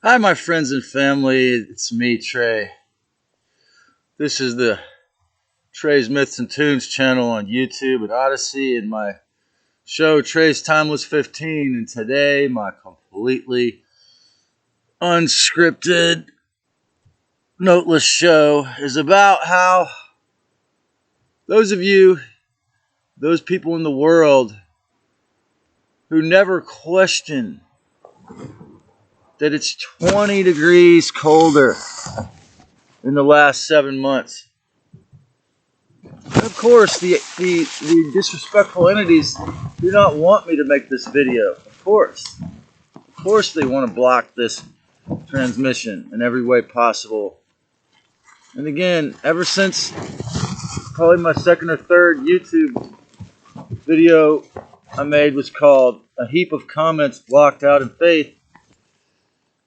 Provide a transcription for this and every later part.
Hi, my friends and family. It's me, Trey. This is the Trey's Myths and Tunes channel on YouTube and Odyssey, and my show, Trey's Timeless 15. And today, my completely unscripted, noteless show is about how those people in the world who never question that it's 20 degrees colder in the last 7 months. And of course, the disrespectful entities do not want me to make this video. Of course they want to block this transmission in every way possible. And again, ever since probably my second or third YouTube video I made was called A Heap of Comments Blocked Out in Faith,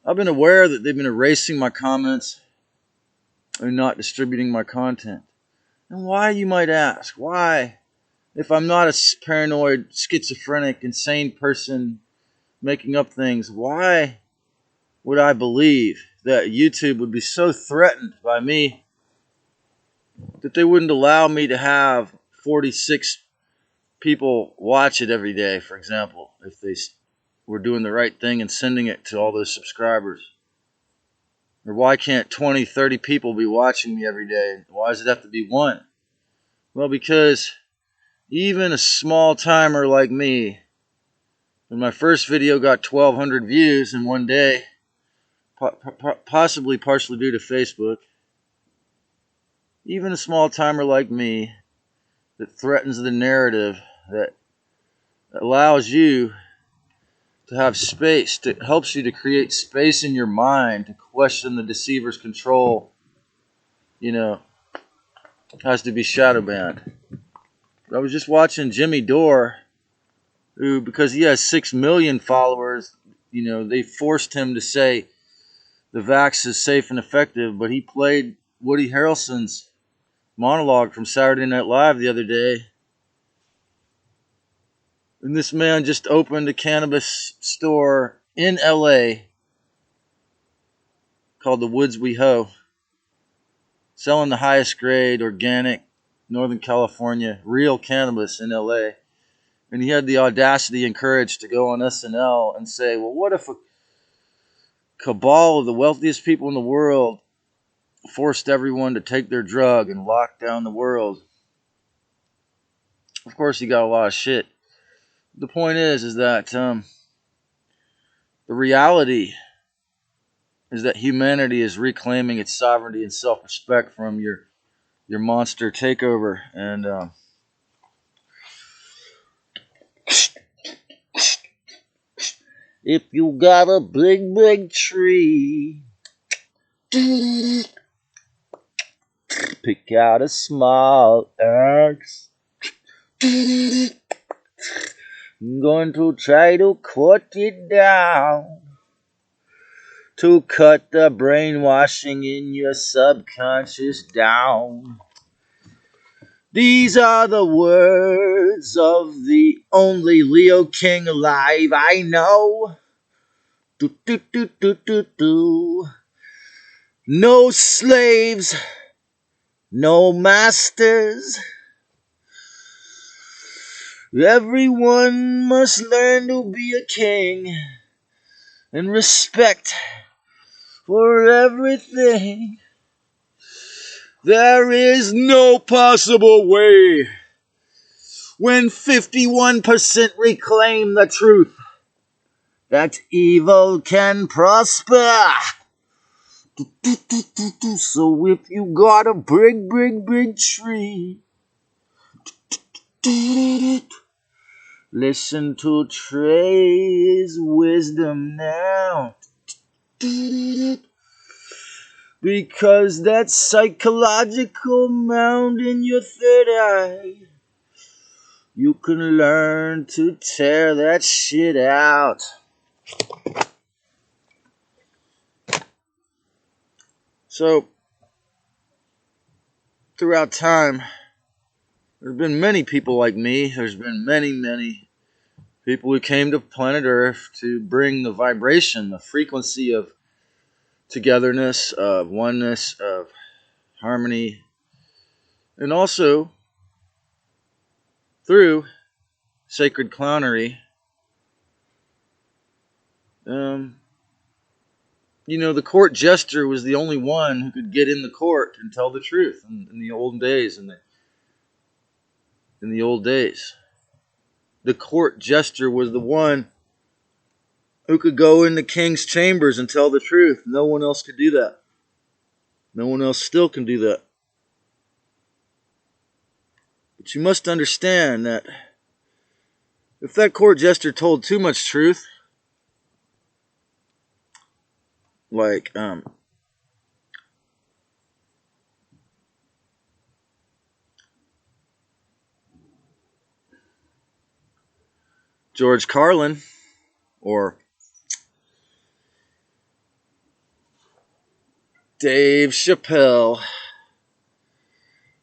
I've been aware that they've been erasing my comments and not distributing my content. And why, you might ask? Why? If I'm not a paranoid, schizophrenic, insane person making up things, why would I believe that YouTube would be so threatened by me that they wouldn't allow me to have 46 people watch it every day, for example, if they were doing the right thing and sending it to all those subscribers? Or why can't 20, 30 people be watching me every day? Why does it have to be one? Well, because even a small timer like me, when my first video got 1,200 views in one day, possibly partially due to Facebook, even a small timer like me that threatens the narrative, that allows you to have space, that helps you to create space in your mind to question the deceiver's control, has to be shadow banned. I was just watching Jimmy Dore, who, because he has 6 million followers, they forced him to say the vax is safe and effective, but he played Woody Harrelson's monologue from Saturday Night Live the other day. And this man just opened a cannabis store in LA called the Woods We Hoe, selling the highest grade, organic, Northern California, real cannabis in LA. And he had the audacity and courage to go on SNL and say, well, what if a cabal of the wealthiest people in the world forced everyone to take their drug and lock down the world? Of course, he got a lot of shit. The point is that the reality is that humanity is reclaiming its sovereignty and self-respect from your monster takeover. And if you got a big, big tree, pick out a small axe. I'm going to try to cut it down, to cut the brainwashing in your subconscious down. These are the words of the only Leo King alive I know. Do, do, do, do, do, do. No slaves, no masters. Everyone must learn to be a king, and respect for everything. There is no possible way when 51% reclaim the truth that evil can prosper. So if you got a big, big, big tree, listen to Trey's wisdom now. Because that psychological mound in your third eye, you can learn to tear that shit out. So, throughout time, there's been many people like me. There's been many, many people who came to planet Earth to bring the vibration, the frequency of togetherness, of oneness, of harmony, and also through sacred clownery. The court jester was the only one who could get in the court and tell the truth in the old days. In the old days, the court jester was the one who could go in the king's chambers and tell the truth. No one else could do that. No one else still can do that. But you must understand that if that court jester told too much truth, like George Carlin or Dave Chappelle,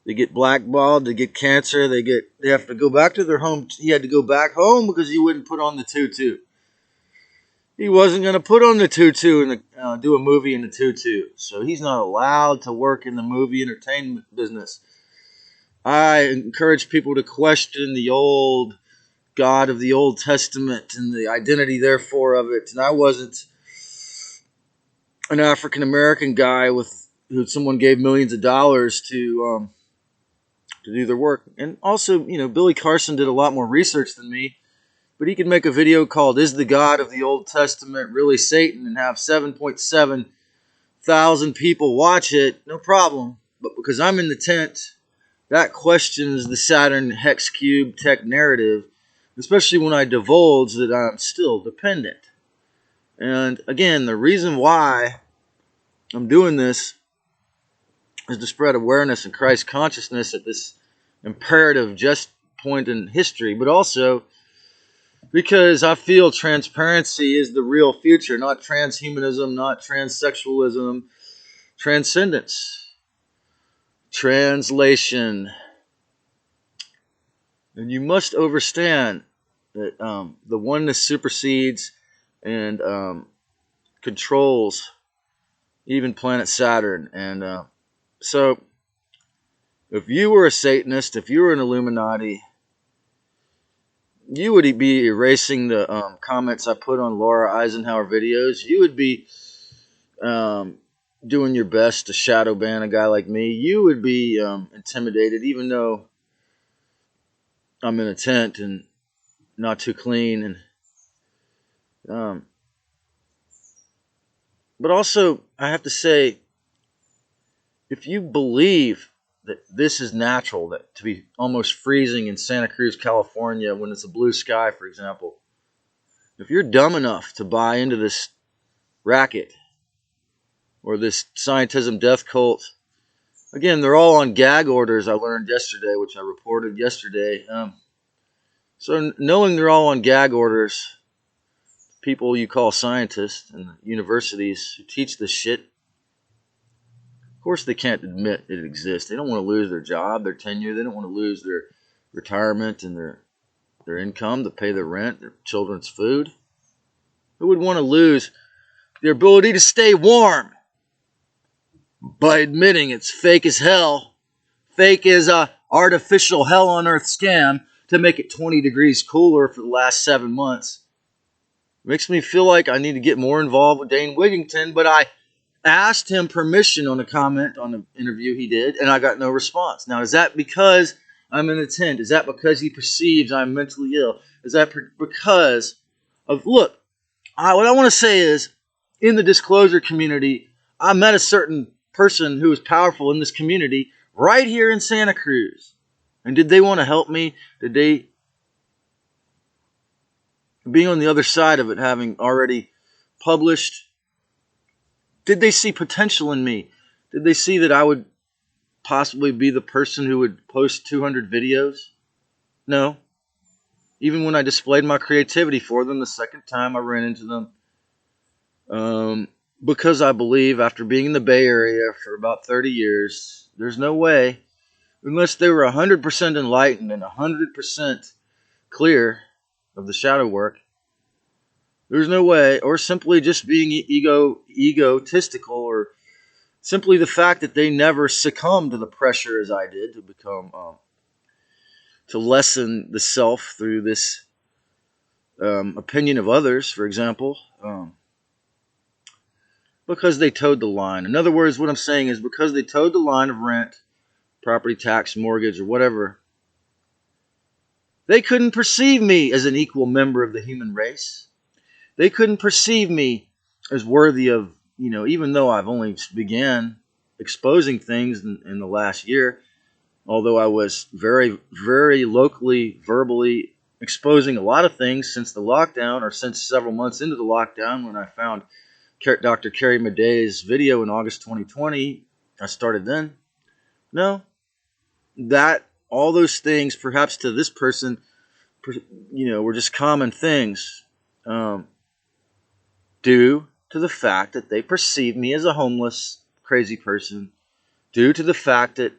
they get blackballed, they get cancer, they have to go back to their home. He had to go back home because he wouldn't put on the tutu. He wasn't going to put on the tutu and do a movie in the tutu. So he's not allowed to work in the movie entertainment business. I encourage people to question the old God of the Old Testament and the identity, therefore, of it. And I wasn't an African American guy who someone gave millions of dollars to do their work. And also, Billy Carson did a lot more research than me. But he could make a video called "Is the God of the Old Testament Really Satan?" and have 7.7 thousand people watch it, no problem. But because I'm in the tent, that questions the Saturn hex cube tech narrative, especially when I divulge that I'm still dependent. And again, the reason why I'm doing this is to spread awareness and Christ consciousness at this imperative just point in history, but also because I feel transparency is the real future, not transhumanism, not transsexualism, transcendence, translation. And you must understand that the oneness supersedes and controls even planet Saturn. And so if you were a Satanist, if you were an Illuminati, you would be erasing the comments I put on Laura Eisenhower videos. You would be doing your best to shadow ban a guy like me. You would be intimidated, even though I'm in a tent and not too clean. And but also, I have to say, if you believe that this is natural, that to be almost freezing in Santa Cruz, California, when it's a blue sky, for example, if you're dumb enough to buy into this racket or this scientism death cult, again, they're all on gag orders, I learned yesterday, which I reported yesterday. So knowing they're all on gag orders, people you call scientists and the universities who teach this shit, of course they can't admit it exists. They don't want to lose their job, their tenure. They don't want to lose their retirement and their income to pay their rent, their children's food. Who would want to lose their ability to stay warm by admitting it's fake as hell? Fake is a artificial hell on earth scam to make it 20 degrees cooler for the last 7 months. It makes me feel like I need to get more involved with Dane Wigington, but I asked him permission on a comment on an interview he did, and I got no response. Now, is that because I'm in a tent? Is that because he perceives I'm mentally ill? Is that because of, look, what I want to say is, in the disclosure community, I met a certain person who was powerful in this community right here in Santa Cruz. And did they want to help me? Did they, being on the other side of it, having already published, did they see potential in me? Did they see that I would possibly be the person who would post 200 videos? No. Even when I displayed my creativity for them the second time I ran into them, because I believe after being in the Bay Area for about 30 years, there's no way, unless they were 100% enlightened and 100% clear of the shadow work, There's no way. Or simply just being egotistical, or simply the fact that they never succumbed to the pressure as I did to become, to lessen the self through this opinion of others, for example, because they towed the line. In other words, what I'm saying is because they towed the line of rent, property tax, mortgage, or whatever, they couldn't perceive me as an equal member of the human race. They couldn't perceive me as worthy of, even though I've only began exposing things in the last year, although I was very, very locally, verbally exposing a lot of things since the lockdown, or since several months into the lockdown when I found Dr. Carrie Maddei's video in August 2020. I started then. No, that all those things, perhaps to this person, were just common things, due to the fact that they perceived me as a homeless, crazy person, due to the fact that,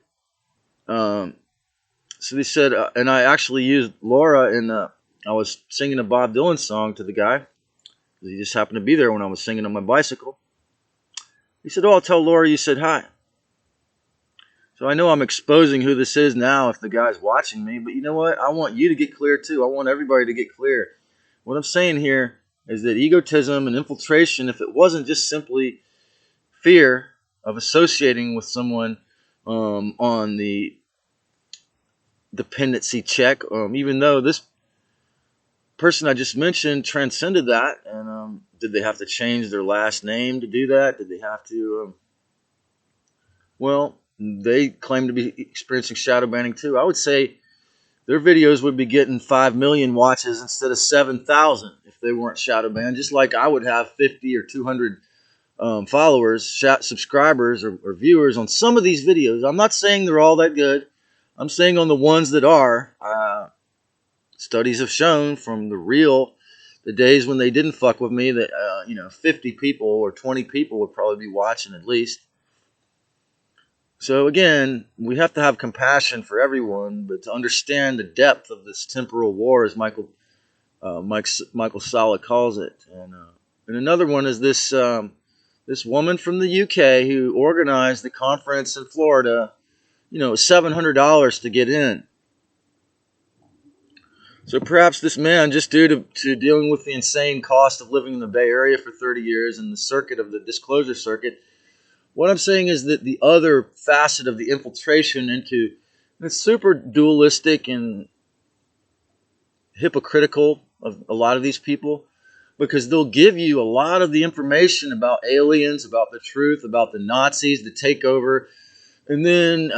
so they said, and I actually used Laura I was singing a Bob Dylan song to the guy. He just happened to be there when I was singing on my bicycle. He said, "Oh, I'll tell Laura you said hi." So I know I'm exposing who this is now if the guy's watching me, but you know what? I want you to get clear too. I want everybody to get clear. What I'm saying here is that egotism and infiltration, if it wasn't just simply fear of associating with someone on the dependency check, even though this person I just mentioned transcended that, and did they have to change their last name to do that? Did they have to? Well, they claim to be experiencing shadow banning too. I would say their videos would be getting 5 million watches instead of 7,000 if they weren't shadow banned. Just like I would have 50 or 200 followers, subscribers, or viewers on some of these videos. I'm not saying they're all that good. I'm saying on the ones that are, studies have shown from the days when they didn't fuck with me, that 50 people or 20 people would probably be watching at least. So again, we have to have compassion for everyone, but to understand the depth of this temporal war, as Michael Salla calls it. And another one is this woman from the UK who organized the conference in Florida. $700 to get in. So perhaps this man, just due to dealing with the insane cost of living in the Bay Area for 30 years and the circuit of the disclosure circuit, what I'm saying is that the other facet of the infiltration into it's super dualistic and hypocritical of a lot of these people, because they'll give you a lot of the information about aliens, about the truth, about the Nazis, the takeover, and then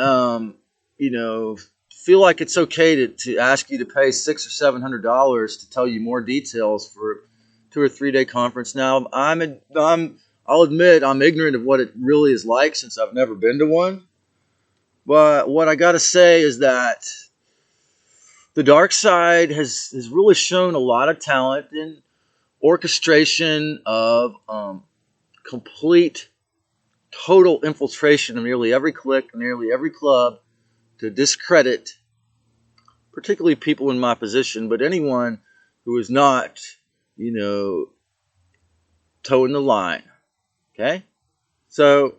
feel like it's okay to ask you to pay $600 or $700 to tell you more details for a 2 or 3 day conference. Now, I'll admit I'm ignorant of what it really is like since I've never been to one. But what I got to say is that the dark side has really shown a lot of talent in orchestration of complete, total infiltration of nearly every clique, nearly every club, to discredit particularly people in my position, but anyone who is not, toeing the line. Okay? So,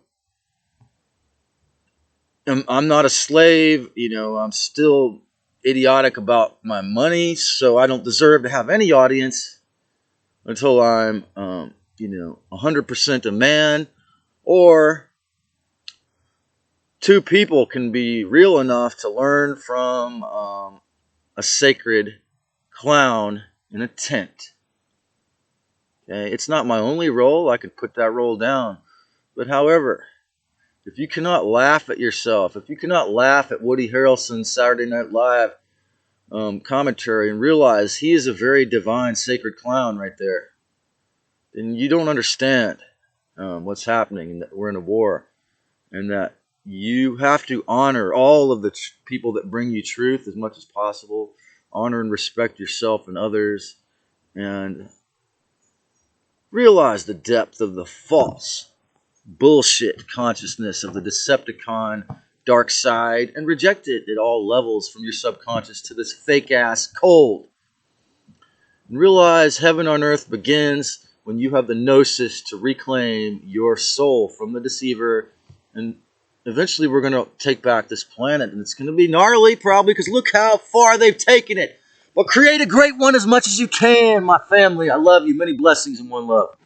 I'm not a slave, I'm still idiotic about my money, so I don't deserve to have any audience until I'm, 100% a man, or two people can be real enough to learn from a sacred clown in a tent. Okay? It's not my only role. I could put that role down. But however, if you cannot laugh at yourself, if you cannot laugh at Woody Harrelson's Saturday Night Live commentary and realize he is a very divine, sacred clown right there, then you don't understand what's happening, and that we're in a war, and that you have to honor all of the people that bring you truth as much as possible. Honor and respect yourself and others, and realize the depth of the false bullshit consciousness of the Decepticon dark side, and reject it at all levels, from your subconscious to this fake ass cold And realize heaven on earth begins when you have the gnosis to reclaim your soul from the deceiver. And eventually we're going to take back this planet. And it's going to be gnarly probably, because look how far they've taken it. But create a great one as much as you can, my family. I love you. Many blessings and one love.